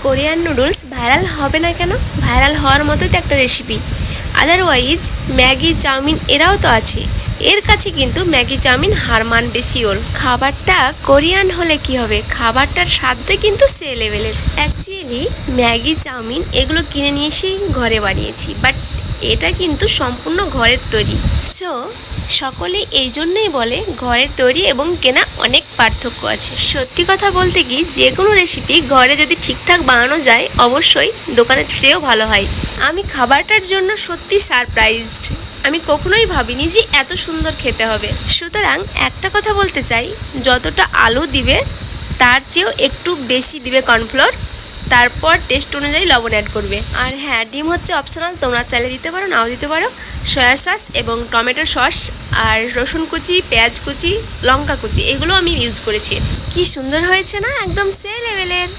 Korean noodles viral হবে না কেন? ভাইরাল হওয়ার মতোই তো একটা রেসিপি। আদারওয়াইজ ম্যাগি চাউমিন এরাও তো আছে, এর কাছে কিন্তু ম্যাগি চাউমিন হার মানবে শিওর। খাবারটা কোরিয়ান হলে কি হবে, খাবারটার স্বাদটা কিন্তু সে লেভেলের। অ্যাকচুয়ালি ম্যাগি চাউমিন এগুলো কিনে নিয়ে এসেই ঘরে বানিয়েছি, বাট এটা কিন্তু সম্পূর্ণ ঘরের তৈরি। সো সকলে এই জন্যই বলে ঘরের তৈরি এবং কেনা অনেক পার্থক্য আছে। সত্যি কথা বলতে কি, যে কোনো রেসিপি ঘরে যদি ঠিকঠাক বানানো যায় অবশ্যই দোকানের চেয়েও ভালো হয়। আমি খাবারটার জন্য সত্যি সারপ্রাইজড। আমি কখনোই ভাবিনি যে এত সুন্দর খেতে হবে। সুতরাং একটা কথা বলতে চাই, যতটা আলু দিবে তার চেয়েও একটু বেশি দিবে কর্নফ্লোর, তারপর টেস্ট অনুযায়ী লবণ অ্যাড করবে। আর হ্যাঁ, ডিম হচ্ছে অপশনাল, তোমরা চাইলে দিতে পারো, নাও দিতে পারো। সয়া সস এবং টমেটো সস আর রসুন কুচি, পেঁয়াজ কুচি, লঙ্কা কুচি এগুলো আমি ইউজ করেছি। কি সুন্দর হয়েছে না, একদম সে লেভেলের।